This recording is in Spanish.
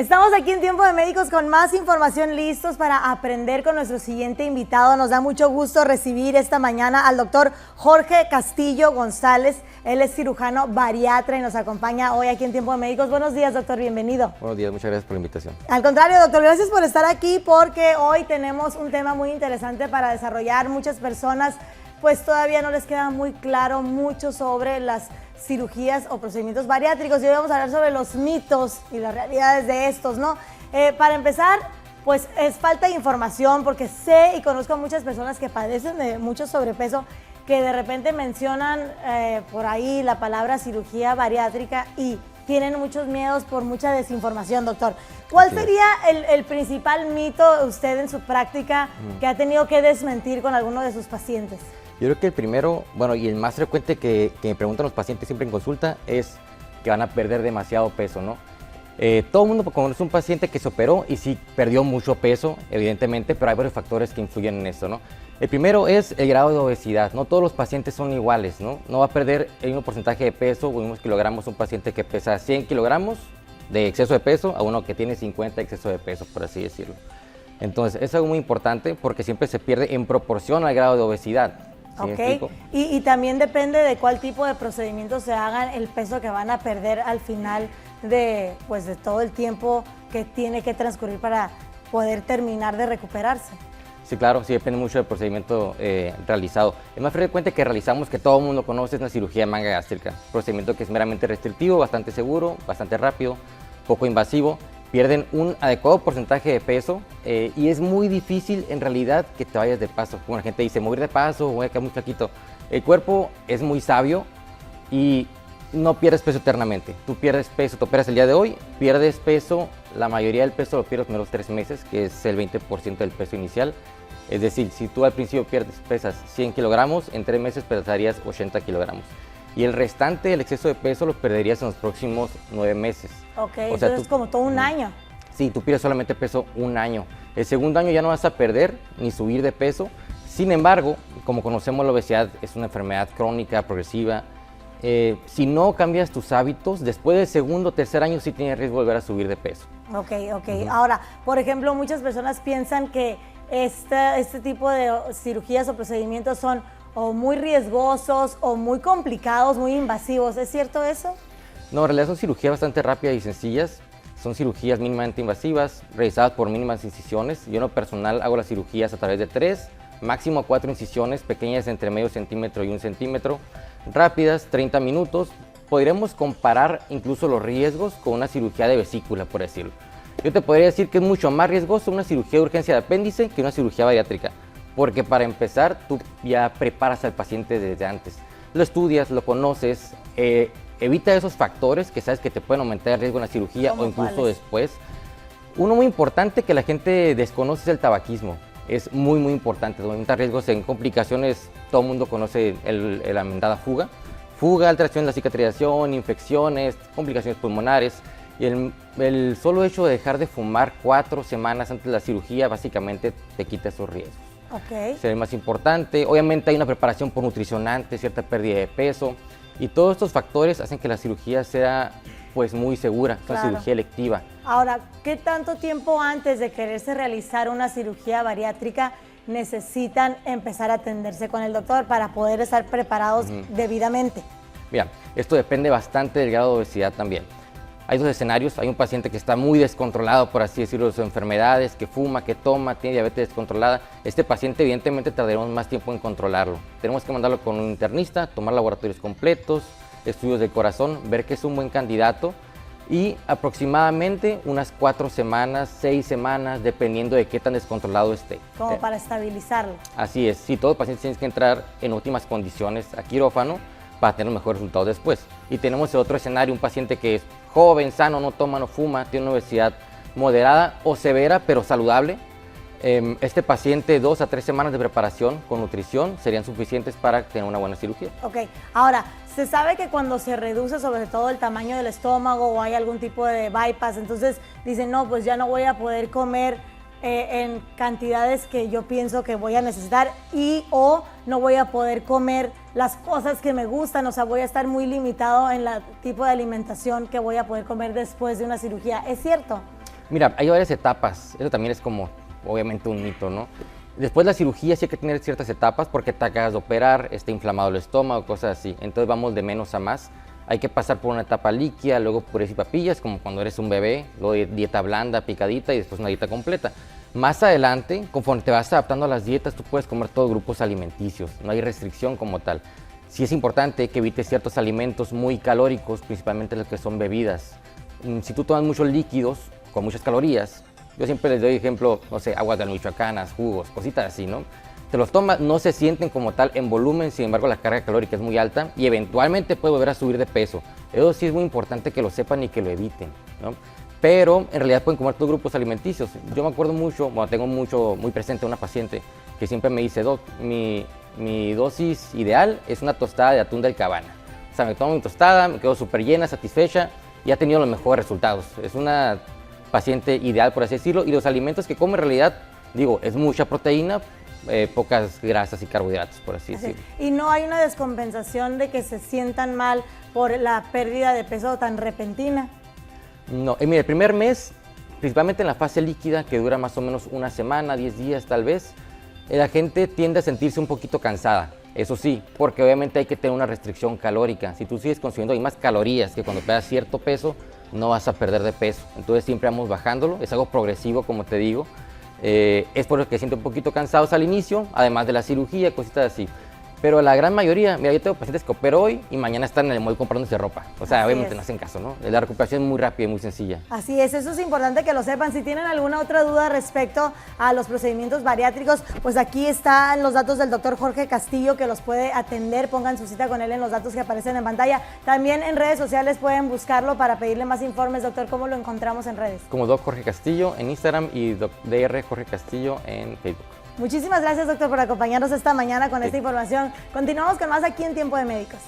Estamos aquí en Tiempo de Médicos con más información, listos para aprender con nuestro siguiente invitado. Nos da mucho gusto recibir esta mañana al doctor Jorge Castillo González. Él es cirujano bariatra y nos acompaña hoy aquí en Tiempo de Médicos. Buenos días, doctor, bienvenido. Buenos días, muchas gracias por la invitación. Al contrario, doctor, gracias por estar aquí porque hoy tenemos un tema muy interesante para desarrollar. Muchas personas pues todavía no les queda muy claro mucho sobre las cirugías o procedimientos bariátricos y hoy vamos a hablar sobre los mitos y las realidades de estos, ¿no? Para empezar, pues es falta de información porque sé y conozco a muchas personas que padecen de mucho sobrepeso que de repente mencionan por ahí la palabra cirugía bariátrica y tienen muchos miedos por mucha desinformación, doctor. ¿Cuál sería el principal mito usted en su práctica que ha tenido que desmentir con alguno de sus pacientes? Yo creo que el primero, bueno, y el más frecuente que me preguntan los pacientes siempre en consulta es que van a perder demasiado peso, ¿no? Todo el mundo conoce un paciente que se operó y sí perdió mucho peso, evidentemente, pero hay varios factores que influyen en esto, ¿no? El primero es el grado de obesidad. No todos los pacientes son iguales, ¿no? No va a perder el mismo porcentaje de peso o unos kilogramos un paciente que pesa 100 kilogramos de exceso de peso a uno que tiene 50 de exceso de peso, por así decirlo. Entonces, es algo muy importante porque siempre se pierde en proporción al grado de obesidad. ¿Sí? Ok, y también depende de cuál tipo de procedimientos se hagan, el peso que van a perder al final de todo el tiempo que tiene que transcurrir para poder terminar de recuperarse. Sí, claro, sí depende mucho del procedimiento realizado. El más frecuente que realizamos, que todo el mundo conoce, es una cirugía de manga gástrica. Procedimiento que es meramente restrictivo, bastante seguro, bastante rápido, poco invasivo. Pierden un adecuado porcentaje de peso y es muy difícil en realidad que te vayas de paso. Como la gente dice, mover de paso, voy a quedar muy flaquito. El cuerpo es muy sabio y no pierdes peso eternamente. Tú pierdes peso, te operas el día de hoy, pierdes peso, la mayoría del peso lo pierdes los primeros 3 meses, que es el 20% del peso inicial. Es decir, si tú al principio pesas 100 kilogramos, en 3 meses pesarías 80 kilogramos. Y el restante del exceso de peso lo perderías en los próximos 9 meses. Ok, o sea, entonces como todo un año. Sí, tú pierdes solamente peso un año. El segundo año ya no vas a perder ni subir de peso. Sin embargo, como conocemos, la obesidad es una enfermedad crónica, progresiva. Si no cambias tus hábitos, después del segundo o tercer año sí tienes riesgo de volver a subir de peso. Ok. Ahora, por ejemplo, muchas personas piensan que este tipo de cirugías o procedimientos son o muy riesgosos o muy complicados, muy invasivos. ¿Es cierto eso? No, en realidad son cirugías bastante rápidas y sencillas. Son cirugías mínimamente invasivas, realizadas por mínimas incisiones. Yo en lo personal hago las cirugías a través de 3, máximo 4 incisiones, pequeñas entre medio centímetro y 1 centímetro, rápidas, 30 minutos. Podríamos comparar incluso los riesgos con una cirugía de vesícula, por decirlo. Yo te podría decir que es mucho más riesgoso una cirugía de urgencia de apéndice que una cirugía bariátrica. Porque para empezar, tú ya preparas al paciente desde antes. Lo estudias, lo conoces, evita esos factores que sabes que te pueden aumentar el riesgo en la cirugía o incluso después. Uno muy importante que la gente desconoce es el tabaquismo. Es muy importante, aumenta riesgos en complicaciones. Todo el mundo conoce la mentada fuga. Fuga, alteración de la cicatrización, infecciones, complicaciones pulmonares. Y el solo hecho de dejar de fumar 4 semanas antes de la cirugía básicamente te quita esos riesgos. Okay. Es el más importante. Obviamente hay una preparación por nutricionante, cierta pérdida de peso y todos estos factores hacen que la cirugía sea pues muy segura, es una cirugía electiva. Ahora, ¿qué tanto tiempo antes de quererse realizar una cirugía bariátrica necesitan empezar a atenderse con el doctor para poder estar preparados debidamente? Mira, esto depende bastante del grado de obesidad también. Hay 2 escenarios, hay un paciente que está muy descontrolado, por así decirlo, de sus enfermedades, que fuma, que toma, tiene diabetes descontrolada. Este paciente evidentemente tardaremos más tiempo en controlarlo. Tenemos que mandarlo con un internista, tomar laboratorios completos, estudios del corazón, ver que es un buen candidato y aproximadamente unas 4 semanas, 6 semanas, dependiendo de qué tan descontrolado esté. Como para estabilizarlo. Así es, sí, todos los pacientes tienen que entrar en óptimas condiciones a quirófano para tener mejores resultados después. Y tenemos el otro escenario, un paciente que es joven, sano, no toma, no fuma, tiene una obesidad moderada o severa, pero saludable. Este paciente, 2 a 3 semanas de preparación con nutrición serían suficientes para tener una buena cirugía. Ok, ahora, se sabe que cuando se reduce sobre todo el tamaño del estómago o hay algún tipo de bypass, entonces dicen, no, pues ya no voy a poder comer en cantidades que yo pienso que voy a necesitar o no voy a poder comer las cosas que me gustan, o sea, voy a estar muy limitado en el tipo de alimentación que voy a poder comer después de una cirugía. ¿Es cierto? Mira, hay varias etapas, eso también es como, obviamente, un mito, ¿no? Después de la cirugía sí hay que tener ciertas etapas porque te acabas de operar, está inflamado el estómago, cosas así. Entonces vamos de menos a más. Hay que pasar por una etapa líquida, luego purés y papillas, como cuando eres un bebé, luego dieta blanda, picadita y después una dieta completa. Más adelante, conforme te vas adaptando a las dietas, tú puedes comer todos grupos alimenticios, no hay restricción como tal. Sí es importante que evites ciertos alimentos muy calóricos, principalmente los que son bebidas. Si tú tomas muchos líquidos con muchas calorías, yo siempre les doy ejemplo, no sé, aguas de michoacanas, jugos, cositas así, ¿no? Te los tomas, no se sienten como tal en volumen, sin embargo la carga calórica es muy alta y eventualmente puede volver a subir de peso. Eso sí es muy importante que lo sepan y que lo eviten, ¿no? Pero en realidad pueden comer todos grupos alimenticios. Yo me acuerdo mucho, bueno, tengo muy presente a una paciente que siempre me dice, Doc, mi dosis ideal es una tostada de atún del Cabana. O sea, me tomo mi tostada, me quedo súper llena, satisfecha y ha tenido los mejores resultados. Es una paciente ideal, por así decirlo, y los alimentos que come en realidad, digo, es mucha proteína, pocas grasas y carbohidratos, por así decirlo. Y no hay una descompensación de que se sientan mal por la pérdida de peso tan repentina. No, mira, el primer mes, principalmente en la fase líquida, que dura más o menos una semana, 10 días tal vez, la gente tiende a sentirse un poquito cansada. Eso sí, porque obviamente hay que tener una restricción calórica. Si tú sigues consumiendo más calorías que cuando pegas cierto peso, no vas a perder de peso. Entonces siempre vamos bajándolo, es algo progresivo, como te digo. Es por lo que siento un poquito cansados al inicio, además de la cirugía, cositas así. Pero la gran mayoría, mira, yo tengo pacientes que opero hoy y mañana están en el mall comprándose ropa. O sea, obviamente no hacen caso, ¿no? La recuperación es muy rápida y muy sencilla. Así es, eso es importante que lo sepan. Si tienen alguna otra duda respecto a los procedimientos bariátricos, pues aquí están los datos del doctor Jorge Castillo que los puede atender. Pongan su cita con él en los datos que aparecen en pantalla. También en redes sociales pueden buscarlo para pedirle más informes. Doctor, ¿cómo lo encontramos en redes? Como Doc Jorge Castillo en Instagram y Dr. Jorge Castillo en Facebook. Muchísimas gracias, doctor, por acompañarnos esta mañana con esta información. Continuamos con más aquí en Tiempo de Médicos.